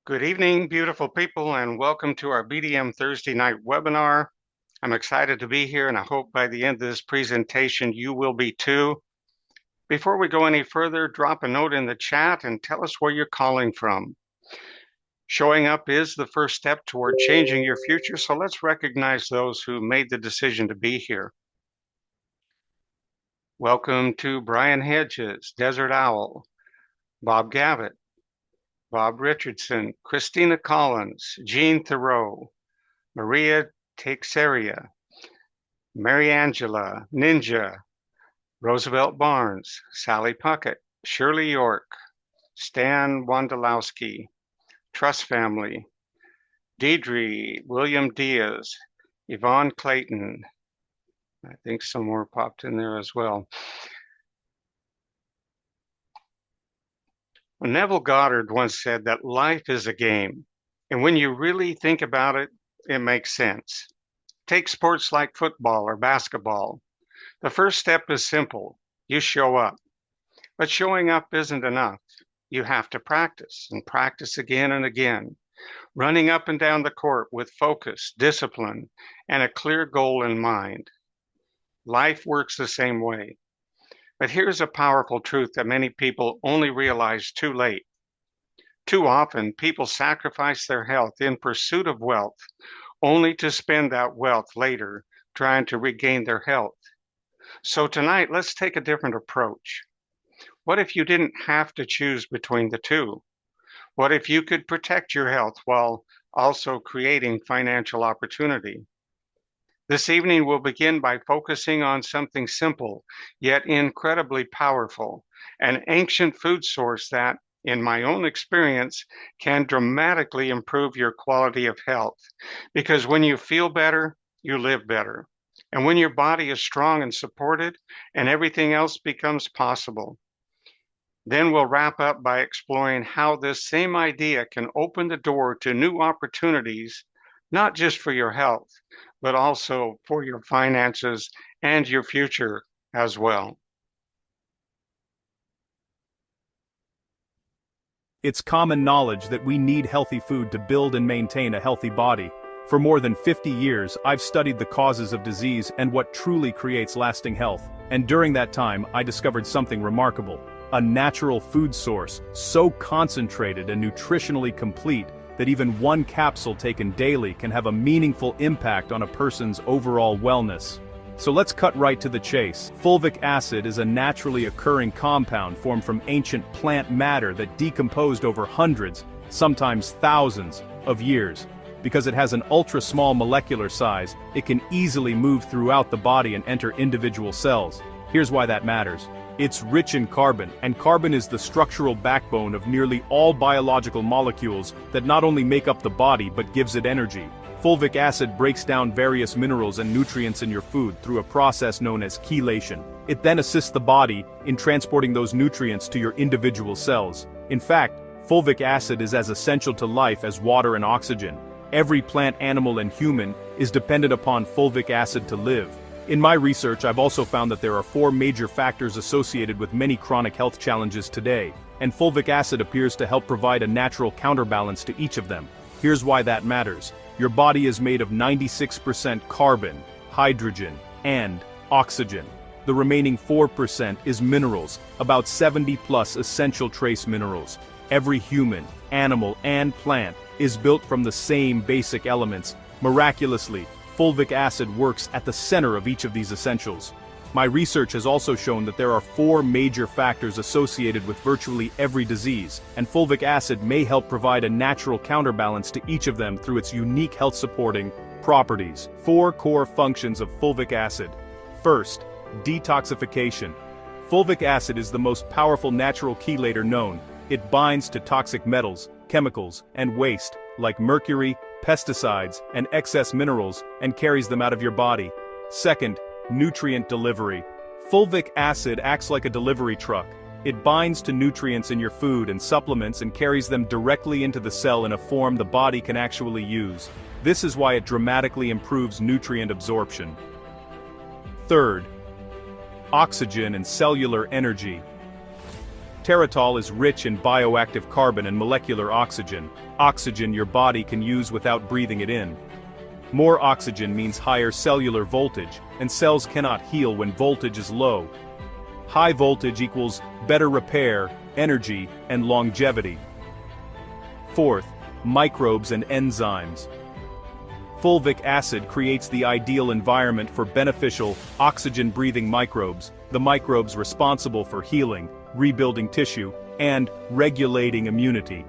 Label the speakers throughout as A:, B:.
A: Good evening, beautiful people, and welcome to our BDM Thursday night webinar. I'm excited to be here, and I hope by the end of this presentation you will be too. Before we go any further, drop a note in the chat and tell us where you're calling from. Showing up is the first step toward changing your future, so let's recognize those who made the decision to be here. Welcome to Brian Hedges, Desert Owl, Bob Gavitt, Bob Richardson, Christina Collins, Jean Thoreau, Maria Teixeira, Mary Angela, Ninja, Roosevelt Barnes, Sally Puckett, Shirley York, Stan Wondolowski, Trust Family, Deidre, William Diaz, Yvonne Clayton. I think some more popped in there as well. Neville Goddard once said that life is a game, and when you really think about it, it makes sense. Take sports like football or basketball. The first step is simple. You show up. But showing up isn't enough. You have to practice and practice again and again, running up and down the court with focus, discipline, and a clear goal in mind. Life works the same way. But here's a powerful truth that many people only realize too late. Too often, people sacrifice their health in pursuit of wealth, only to spend that wealth later trying to regain their health. So tonight, let's take a different approach. What if you didn't have to choose between the two? What if you could protect your health while also creating financial opportunity? This evening, we'll begin by focusing on something simple, yet incredibly powerful, an ancient food source that, in my own experience, can dramatically improve your quality of health. Because when you feel better, you live better. And when your body is strong and supported, and everything else becomes possible. Then we'll wrap up by exploring how this same idea can open the door to new opportunities, not just for your health, but also for your finances and your future as well.
B: It's common knowledge that we need healthy food to build and maintain a healthy body. For more than 50 years, I've studied the causes of disease and what truly creates lasting health. And during that time, I discovered something remarkable. A natural food source, so concentrated and nutritionally complete that even one capsule taken daily can have a meaningful impact on a person's overall wellness. So let's cut right to the chase. Fulvic acid is a naturally occurring compound formed from ancient plant matter that decomposed over hundreds, sometimes thousands, of years. Because it has an ultra-small molecular size, it can easily move throughout the body and enter individual cells. Here's why that matters. It's rich in carbon, and carbon is the structural backbone of nearly all biological molecules that not only make up the body but gives it energy. Fulvic acid breaks down various minerals and nutrients in your food through a process known as chelation. It then assists the body in transporting those nutrients to your individual cells. In fact, fulvic acid is as essential to life as water and oxygen. Every plant, animal, and human is dependent upon fulvic acid to live. In my research, I've also found that there are 4 major factors associated with many chronic health challenges today, and fulvic acid appears to help provide a natural counterbalance to each of them. Here's why that matters. Your body is made of 96% carbon, hydrogen, and oxygen. The remaining 4% is minerals, about 70+ essential trace minerals. Every human, animal, and plant is built from the same basic elements. Miraculously, fulvic acid works at the center of each of these essentials. My research has also shown that there are 4 major factors associated with virtually every disease, and fulvic acid may help provide a natural counterbalance to each of them through its unique health-supporting properties. 4 core functions of fulvic acid. First, detoxification. Fulvic acid is the most powerful natural chelator known. It binds to toxic metals, chemicals, and waste, like mercury, pesticides, and excess minerals, and carries them out of your body. Second, nutrient delivery. Fulvic acid acts like a delivery truck. It binds to nutrients in your food and supplements and carries them directly into the cell in a form the body can actually use. This is why it dramatically improves nutrient absorption. Third, oxygen and cellular energy. Terratol is rich in bioactive carbon and molecular oxygen, oxygen your body can use without breathing it in. More oxygen means higher cellular voltage, and cells cannot heal when voltage is low. High voltage equals better repair, energy, and longevity. Fourth, microbes and enzymes. Fulvic acid creates the ideal environment for beneficial, oxygen-breathing microbes, the microbes responsible for healing, rebuilding tissue, and regulating immunity.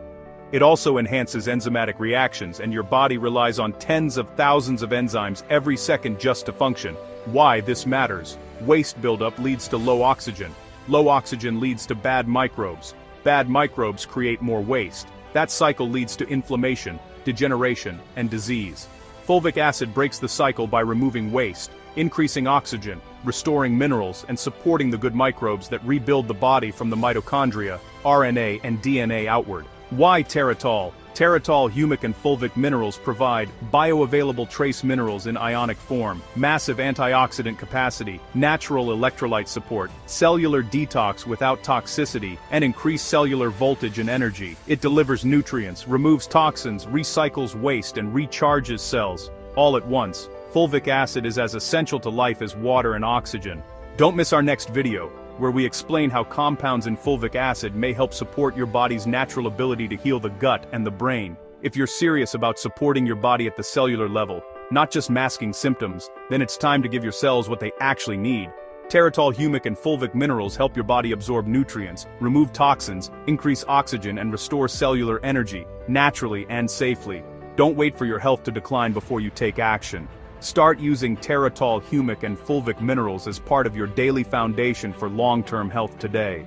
B: It also enhances enzymatic reactions, and your body relies on tens of thousands of enzymes every second just to function. Why this matters? Waste buildup leads to low oxygen. Low oxygen leads to bad microbes. Bad microbes create more waste. That cycle leads to inflammation, degeneration, and disease. Fulvic acid breaks the cycle by removing waste, increasing oxygen, restoring minerals, and supporting the good microbes that rebuild the body from the mitochondria, RNA, and DNA outward. Why Terratol? Terratol humic and fulvic minerals provide bioavailable trace minerals in ionic form, massive antioxidant capacity, natural electrolyte support, cellular detox without toxicity, and increased cellular voltage and energy. It delivers nutrients, removes toxins, recycles waste, and recharges cells, all at once. Fulvic acid is as essential to life as water and oxygen. Don't miss our next video, where we explain how compounds in fulvic acid may help support your body's natural ability to heal the gut and the brain. If you're serious about supporting your body at the cellular level, not just masking symptoms, then it's time to give your cells what they actually need. Terratol humic and fulvic minerals help your body absorb nutrients, remove toxins, increase oxygen, and restore cellular energy, naturally and safely. Don't wait for your health to decline before you take action. Start using Terratol humic and fulvic minerals as part of your daily foundation for long-term health today.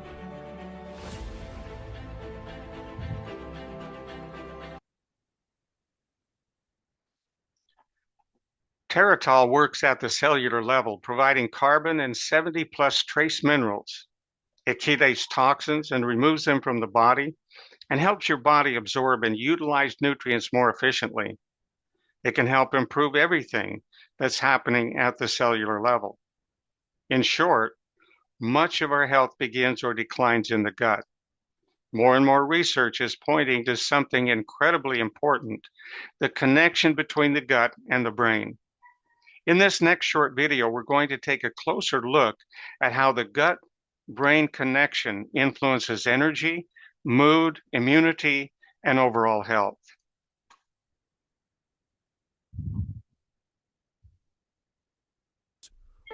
A: Terratol works at the cellular level, providing carbon and 70-plus trace minerals. It chelates toxins and removes them from the body and helps your body absorb and utilize nutrients more efficiently. It can help improve everything that's happening at the cellular level. In short, much of our health begins or declines in the gut. More and more research is pointing to something incredibly important, the connection between the gut and the brain. In this next short video, we're going to take a closer look at how the gut-brain connection influences energy, mood, immunity, and overall health.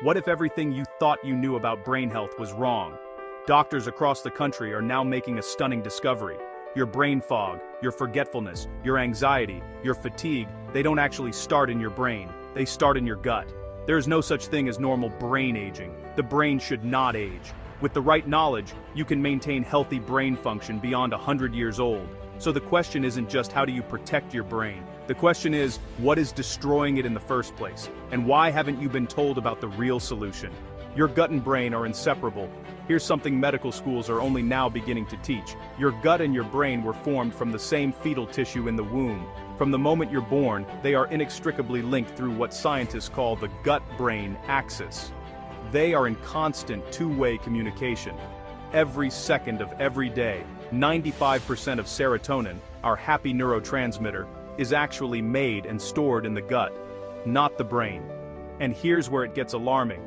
B: What if everything you thought you knew about brain health was wrong? Doctors across the country are now making a stunning discovery. Your brain fog, your forgetfulness, your anxiety, your fatigue, they don't actually start in your brain, they start in your gut. There is no such thing as normal brain aging. The brain should not age. With the right knowledge, you can maintain healthy brain function beyond 100 years old. So the question isn't just how do you protect your brain? The question is, what is destroying it in the first place? And why haven't you been told about the real solution? Your gut and brain are inseparable. Here's something medical schools are only now beginning to teach. Your gut and your brain were formed from the same fetal tissue in the womb. From the moment you're born, they are inextricably linked through what scientists call the gut-brain axis. They are in constant two-way communication. Every second of every day, 95% of serotonin, our happy neurotransmitter, is actually made and stored in the gut, not the brain. And here's where it gets alarming.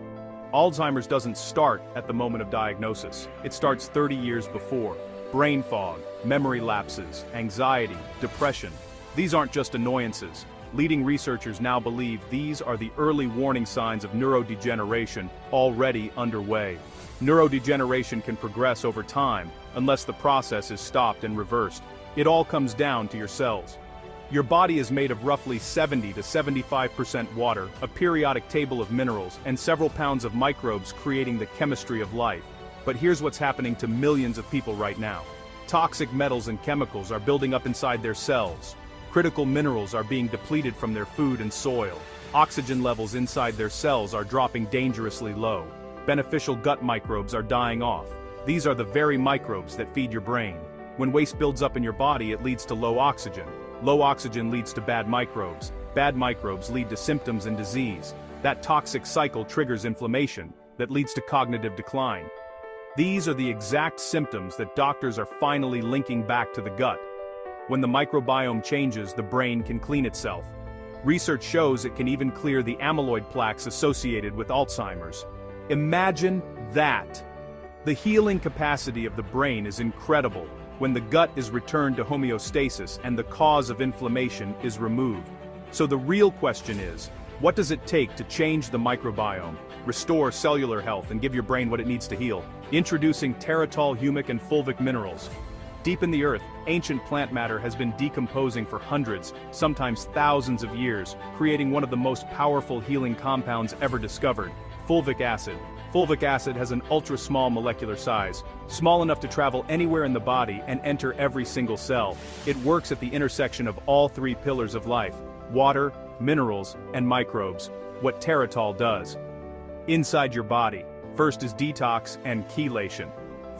B: Alzheimer's doesn't start at the moment of diagnosis. It starts 30 years before. Brain fog, memory lapses, anxiety, depression. These aren't just annoyances. Leading researchers now believe these are the early warning signs of neurodegeneration already underway. Neurodegeneration can progress over time unless the process is stopped and reversed. It all comes down to your cells. Your body is made of roughly 70 to 75% water, a periodic table of minerals, and several pounds of microbes creating the chemistry of life. But here's what's happening to millions of people right now. Toxic metals and chemicals are building up inside their cells. Critical minerals are being depleted from their food and soil. Oxygen levels inside their cells are dropping dangerously low. Beneficial gut microbes are dying off. These are the very microbes that feed your brain. When waste builds up in your body, it leads to low oxygen. Low oxygen leads to bad microbes. Bad microbes lead to symptoms and disease. That toxic cycle triggers inflammation that leads to cognitive decline. These are the exact symptoms that doctors are finally linking back to the gut. When the microbiome changes, the brain can clean itself. Research shows it can even clear the amyloid plaques associated with Alzheimer's. Imagine that! The healing capacity of the brain is incredible when the gut is returned to homeostasis and the cause of inflammation is removed. So the real question is, what does it take to change the microbiome, restore cellular health, and give your brain what it needs to heal? Introducing Terratol humic and fulvic minerals. Deep in the earth, ancient plant matter has been decomposing for hundreds, sometimes thousands of years, creating one of the most powerful healing compounds ever discovered, fulvic acid. Fulvic acid has an ultra-small molecular size, small enough to travel anywhere in the body and enter every single cell. It works at the intersection of all three pillars of life: water, minerals, and microbes. What Terratol does. Inside your body, first is detox and chelation.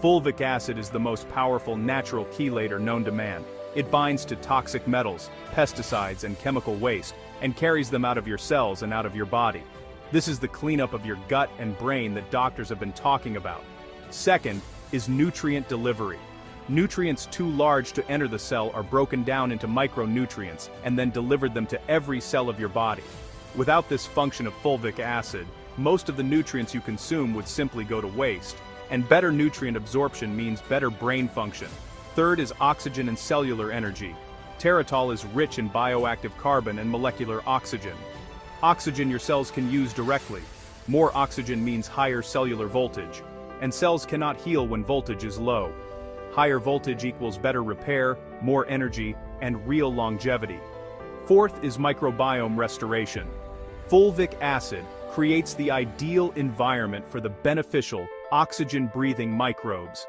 B: Fulvic acid is the most powerful natural chelator known to man. It binds to toxic metals, pesticides, and chemical waste, and carries them out of your cells and out of your body. This is the cleanup of your gut and brain that doctors have been talking about. Second is nutrient delivery. Nutrients too large to enter the cell are broken down into micronutrients and then delivered them to every cell of your body. Without this function of fulvic acid, most of the nutrients you consume would simply go to waste. And better nutrient absorption means better brain function. Third is oxygen and cellular energy. Terratol is rich in bioactive carbon and molecular oxygen. Oxygen your cells can use directly. More oxygen means higher cellular voltage. And cells cannot heal when voltage is low. Higher voltage equals better repair, more energy, and real longevity. Fourth is microbiome restoration. Fulvic acid creates the ideal environment for the beneficial, oxygen-breathing microbes.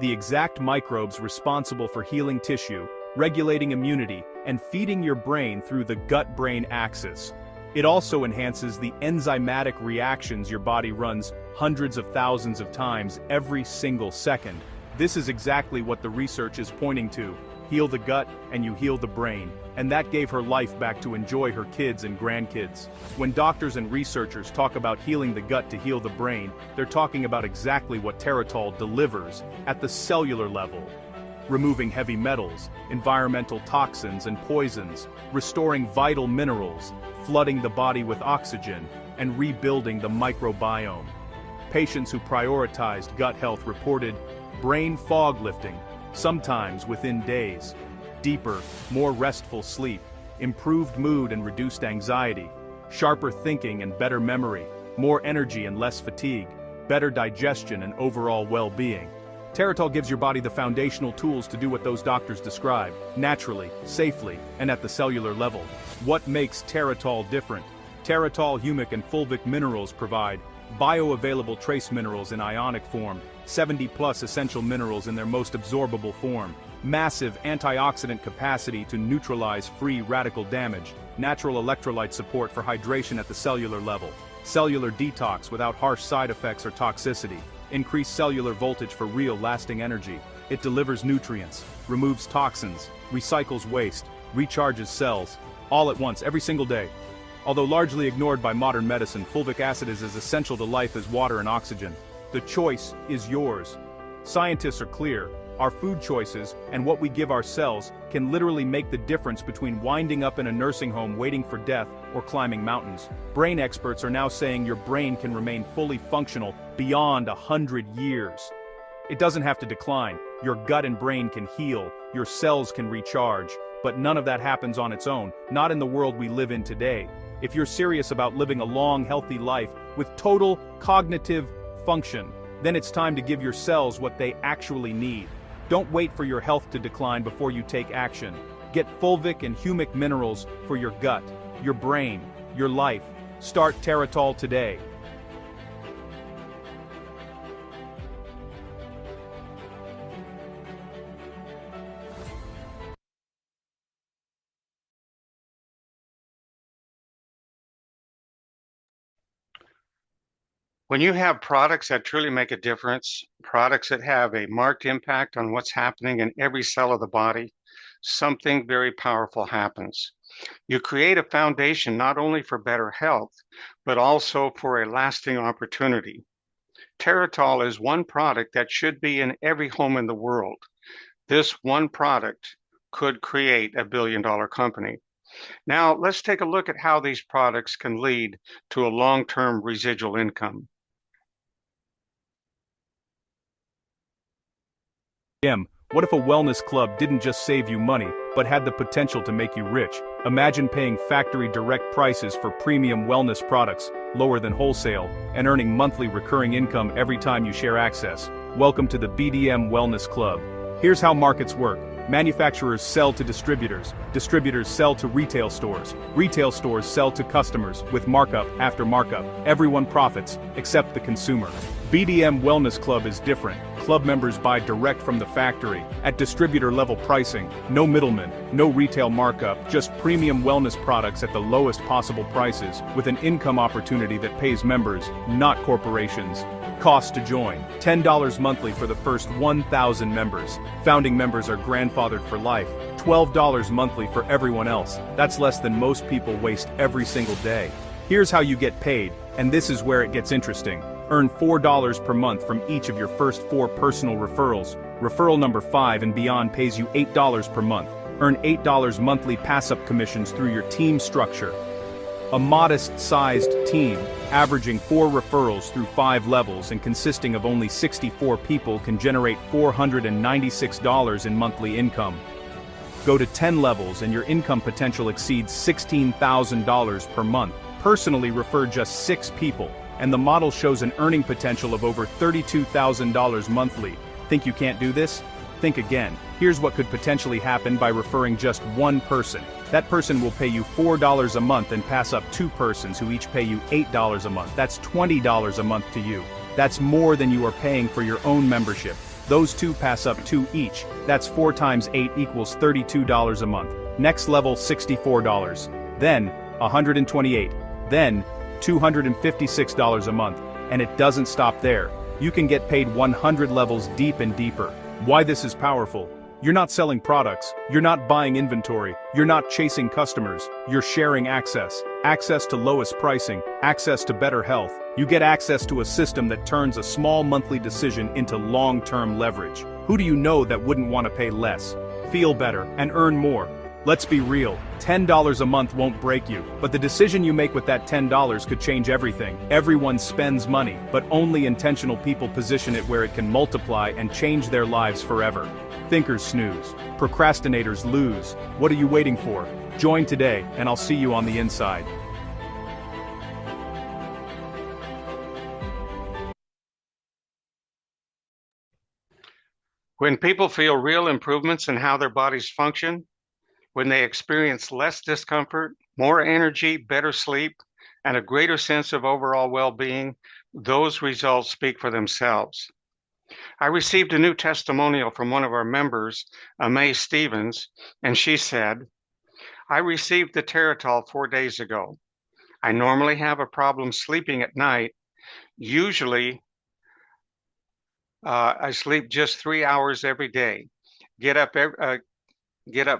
B: The exact microbes responsible for healing tissue, regulating immunity, and feeding your brain through the gut-brain axis. It also enhances the enzymatic reactions your body runs hundreds of thousands of times every single second. This is exactly what the research is pointing to. Heal the gut, and you heal the brain. And that gave her life back to enjoy her kids and grandkids. When doctors and researchers talk about healing the gut to heal the brain, they're talking about exactly what Terratol delivers at the cellular level. Removing heavy metals, environmental toxins and poisons, restoring vital minerals, flooding the body with oxygen, and rebuilding the microbiome. Patients who prioritized gut health reported brain fog lifting, sometimes within days. Deeper, more restful sleep, improved mood and reduced anxiety, sharper thinking and better memory, more energy and less fatigue, better digestion and overall well-being. Terratol gives your body the foundational tools to do what those doctors describe, naturally, safely, and at the cellular level. What makes Terratol different? Terratol humic and fulvic minerals provide bioavailable trace minerals in ionic form, 70+ essential minerals in their most absorbable form, massive antioxidant capacity to neutralize free radical damage, natural electrolyte support for hydration at the cellular level, cellular detox without harsh side effects or toxicity, increased cellular voltage for real lasting energy. It delivers nutrients, removes toxins, recycles waste, recharges cells, all at once every single day. Although largely ignored by modern medicine, fulvic acid is as essential to life as water and oxygen. The choice is yours. Scientists are clear. Our food choices and what we give our cells can literally make the difference between winding up in a nursing home waiting for death or climbing mountains. Brain experts are now saying your brain can remain fully functional beyond 100 years. It doesn't have to decline. Your gut and brain can heal, your cells can recharge, but none of that happens on its own, not in the world we live in today. If you're serious about living a long, healthy life with total cognitive function, then it's time to give your cells what they actually need. Don't wait for your health to decline before you take action. Get fulvic and humic minerals for your gut, your brain, your life. Start Terratol today.
A: When you have products that truly make a difference, products that have a marked impact on what's happening in every cell of the body, something very powerful happens. You create a foundation not only for better health, but also for a lasting opportunity. Terratol is one product that should be in every home in the world. This one product could create a billion-dollar company. Now, let's take a look at how these products can lead to a long-term residual income.
B: What if a wellness club didn't just save you money, but had the potential to make you rich? Imagine paying factory direct prices for premium wellness products, lower than wholesale, and earning monthly recurring income every time you share access. Welcome to the BDM Wellness Club. Here's how markets work. Manufacturers sell to distributors. Distributors sell to retail stores. Retail stores sell to customers, with markup after markup. Everyone profits, except the consumer. BDM Wellness Club is different. Club members buy direct from the factory, at distributor-level pricing, no middlemen, no retail markup, just premium wellness products at the lowest possible prices, with an income opportunity that pays members, not corporations. Cost to join: $10 monthly for the first 1,000 members. Founding members are grandfathered for life. $12 monthly for everyone else. That's less than most people waste every single day. Here's how you get paid, and this is where it gets interesting. Earn $4 per month from each of your first 4 personal referrals. Referral number 5 and beyond pays you $8 per month. Earn $8 monthly pass-up commissions through your team structure. A modest-sized team, averaging 4 referrals through 5 levels and consisting of only 64 people, can generate $496 in monthly income. Go to 10 levels and your income potential exceeds $16,000 per month. Personally refer just 6 people, and the model shows an earning potential of over $32,000 monthly. Think you can't do this? Think again. Here's what could potentially happen by referring just 1 person. That person will pay you $4 a month and pass up 2 persons who each pay you $8 a month. That's $20 a month to you. That's more than you are paying for your own membership. Those 2 pass up 2 each. That's 4 times 8 equals $32 a month. Next level, $64. Then, $128. Then, $256 a month. And it doesn't stop there. You can get paid 100 levels deep and deeper. Why this is powerful? You're not selling products. You're not buying inventory. You're not chasing customers. You're sharing access. Access to lowest pricing. Access to better health. You get access to a system that turns a small monthly decision into long-term leverage. Who do you know that wouldn't want to pay less, feel better, and earn more? Let's be real, $10 a month won't break you, but the decision you make with that $10 could change everything. Everyone spends money, but only intentional people position it where it can multiply and change their lives forever. Thinkers snooze. Procrastinators lose. What are you waiting for? Join today, and I'll see you on the inside.
A: When people feel real improvements in how their bodies function, when they experience less discomfort, more energy, better sleep, and a greater sense of overall well-being, those results speak for themselves. I received a new testimonial from one of our members, Amei Stephens, and she said, "I received the Terratol 4 days ago. I normally have a problem sleeping at night. Usually, I sleep just 3 hours every day. Get up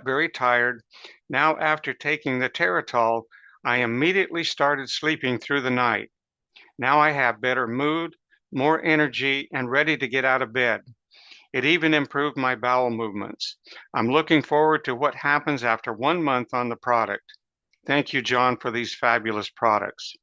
A: very tired. Now, after taking the Terratol, I immediately started sleeping through the night. Now I have better mood, more energy, and ready to get out of bed. It even improved my bowel movements. I'm looking forward to what happens after 1 month on the product. Thank you, John, for these fabulous products."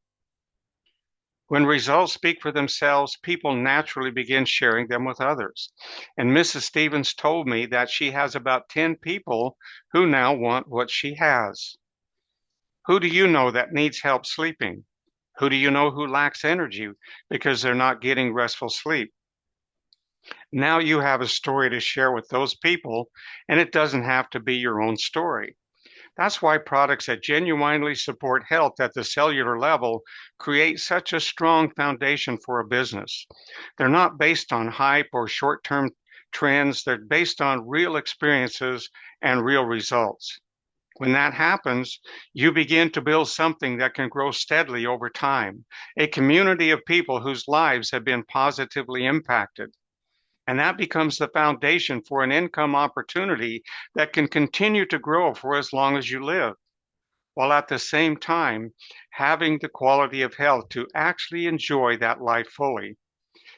A: When results speak for themselves, people naturally begin sharing them with others. And Mrs. Stephens told me that she has about 10 people who now want what she has. Who do you know that needs help sleeping? Who do you know who lacks energy because they're not getting restful sleep? Now you have a story to share with those people, and it doesn't have to be your own story. That's why products that genuinely support health at the cellular level create such a strong foundation for a business. They're not based on hype or short-term trends. They're based on real experiences and real results. When that happens, you begin to build something that can grow steadily over time, a community of people whose lives have been positively impacted. And that becomes the foundation for an income opportunity that can continue to grow for as long as you live. while at the same time having the quality of health to actually enjoy that life fully.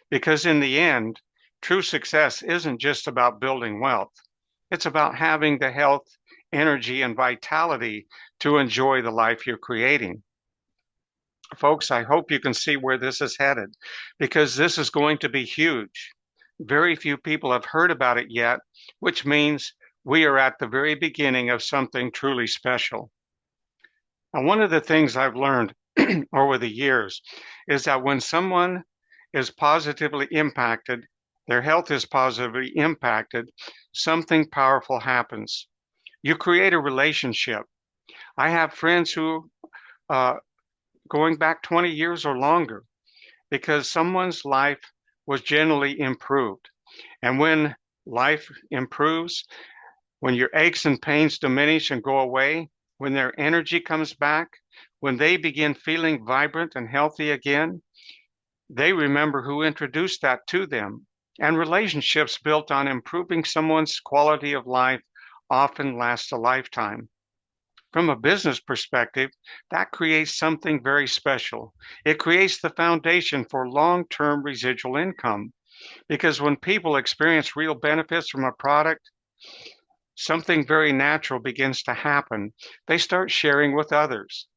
A: Because in the end, true success isn't just about building wealth. It's about having the health, energy, and vitality to enjoy the life you're creating. Folks, I hope you can see where this is headed because this is going to be huge. Very few people have heard about it yet, which means we are at the very beginning of something truly special. Now, one of the things I've learned over the years is that when someone is positively impacted, their health is positively impacted, something powerful happens. You create a relationship. I have friends who, uh, going back 20 years or longer, because someone's life was generally improved. And when life improves, when your aches and pains diminish and go away, when their energy comes back, when they begin feeling vibrant and healthy again, they remember who introduced that to them. And relationships built on improving someone's quality of life often last a lifetime. From a business perspective, that creates something very special. It creates the foundation for long-term residual income because when people experience real benefits from a product, something very natural begins to happen. They start sharing with others,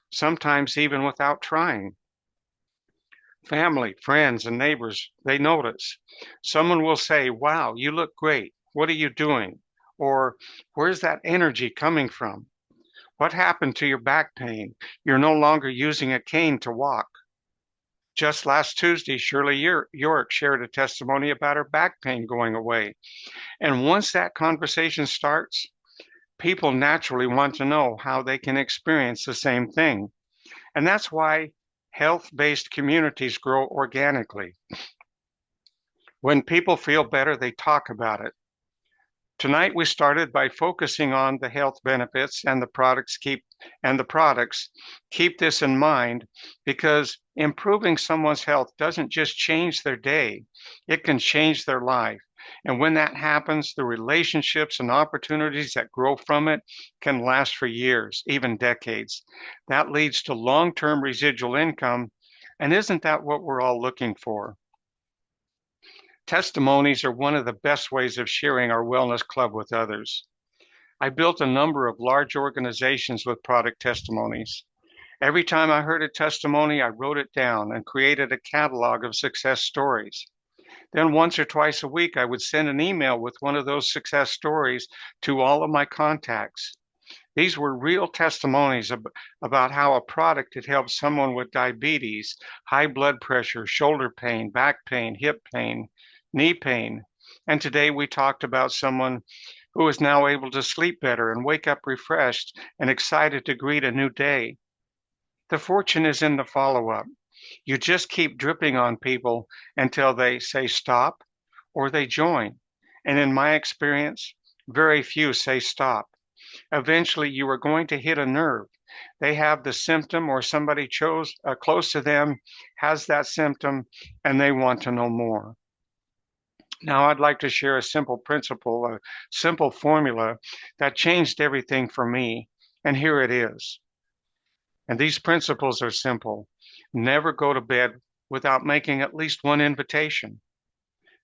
A: sometimes even without trying. Family, friends, and neighbors, they notice. Someone will say, "Wow, you look great. What are you doing?" Or, "Where's that energy coming from? What happened to your back pain? You're no longer using a cane to walk." Just last Tuesday, Shirley York shared a testimony about her back pain going away. And once that conversation starts, people naturally want to know how they can experience the same thing. And that's why health-based communities grow organically. When people feel better, they talk about it. Tonight we started by focusing on the health benefits and the products keep this in mind because improving someone's health doesn't just change their day, it can change their life. And when that happens, the relationships and opportunities that grow from it can last for years, even decades. That leads to long-term residual income. And isn't that what we're all looking for? Testimonies are one of the best ways of sharing our wellness club with others. I built a number of large organizations with product testimonies. Every time I heard a testimony, I wrote it down and created a catalog of success stories. Then once or twice a week, I would send an email with one of those success stories to all of my contacts. These were real testimonies about how a product had helped someone with diabetes, high blood pressure, shoulder pain, back pain, hip pain, knee pain. And today we talked about someone who is now able to sleep better and wake up refreshed and excited to greet a new day. The fortune is in the follow-up. You just keep dripping on people until they say stop or they join. And in my experience, very few say stop. Eventually, you are going to hit a nerve. They have the symptom, or somebody close to them has that symptom, and they want to know more. Now, I'd like to share a simple principle, a simple formula that changed everything for me. And here it is. And these principles are simple. Never go to bed without making at least one invitation.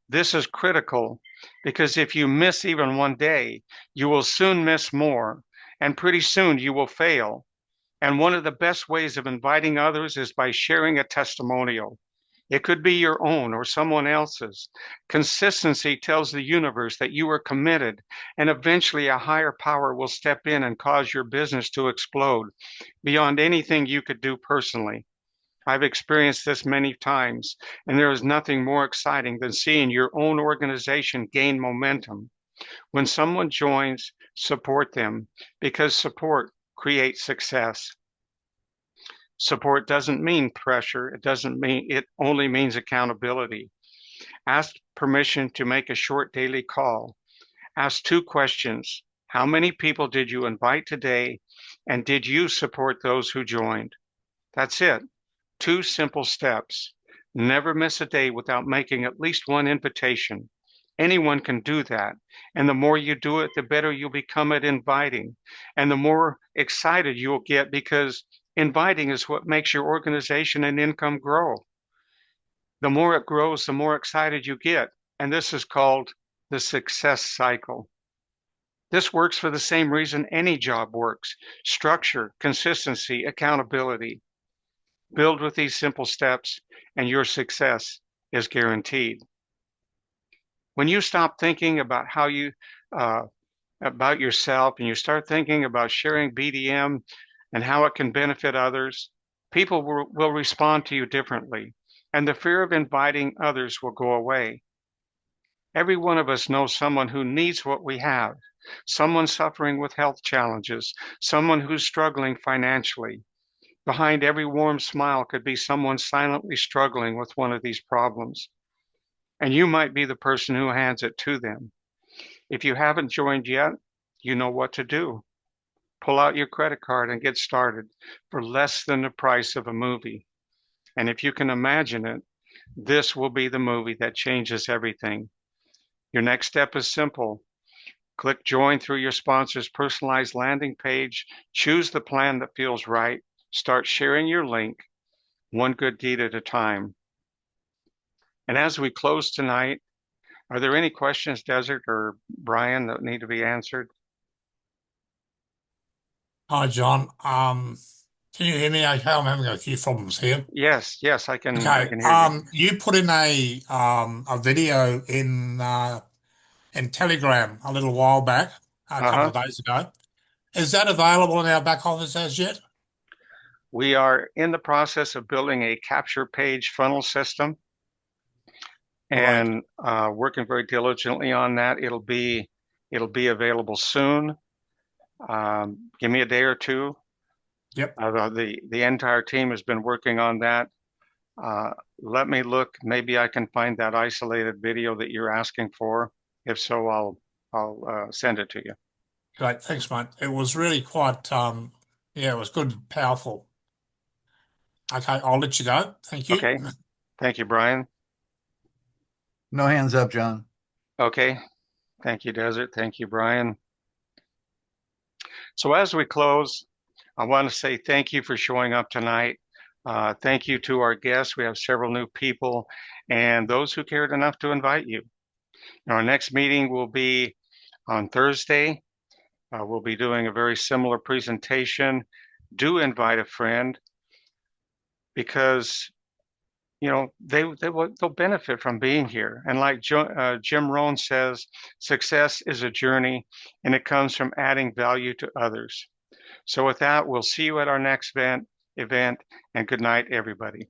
A: This is critical because if you miss even one day, you will soon miss more, and pretty soon you will fail. And one of the best ways of inviting others is by sharing a testimonial. It could be your own or someone else's. Consistency tells the universe that you are committed, and eventually a higher power will step in and cause your business to explode beyond anything you could do personally. I've experienced this many times, and there is nothing more exciting than seeing your own organization gain momentum. When someone joins, support them because support creates success. Support doesn't mean pressure. It only means accountability. Ask permission to make a short daily call. Ask two questions. How many people did you invite today? And did you support those who joined? That's it. Two simple steps. Never miss a day without making at least one invitation. Anyone can do that. And the more you do it, the better you'll become at inviting. And the more excited you'll get because inviting is what makes your organization and income grow. The more it grows, the more excited you get. And this is called the success cycle. This works for the same reason any job works: structure, consistency, accountability. Build with these simple steps, and your success is guaranteed. When you stop thinking about how you uh, about yourself and you start thinking about sharing BDM and how it can benefit others, people will respond to you differently, and the fear of inviting others will go away. Every one of us knows someone who needs what we have, someone suffering with health challenges, someone who's struggling financially. Behind every warm smile could be someone silently struggling with one of these problems, and you might be the person who hands it to them. If you haven't joined yet, you know what to do. Pull out your credit card and get started for less than the price of a movie. And if you can imagine it, this will be the movie that changes everything. Your next step is simple. Click join through your sponsor's personalized landing page. Choose the plan that feels right. Start sharing your link, one good deed at a time. And as we close tonight, are there any questions, Desert or Brian, that need to be answered?
C: Hi, John. Can you hear me okay? I'm having a few problems here.
A: Yes, yes, I
C: Okay.
A: can hear you.
C: You put in a video in Telegram a little while back, a couple
A: Uh-huh.
C: of days ago. Is that available in our back office as yet?
A: We are in the process of building a capture page funnel system
C: Right.
A: and working very diligently on that. It'll be available soon. Give me a day or two.
C: Yep.
A: The entire team has been working on that. Uh, Let me look. Maybe I can find that isolated video that you're asking for. If so, I'll send it to you.
C: Great. Thanks, mate. It was really quite yeah, it was good and powerful. Okay, I'll let you go. Thank you.
A: Okay. Thank you, Brian.
D: No hands up, John.
A: Okay. Thank you, Desert. Thank you, Brian. So as we close, I want to say thank you for showing up tonight. Thank you to our guests. We have several new people and those who cared enough to invite you. Our next meeting will be on Thursday. We'll be doing a very similar presentation. Do invite a friend because they'll benefit from being here. And like Jim Rohn says, success is a journey, and it comes from adding value to others. So with that, we'll see you at our next event, and good night, everybody.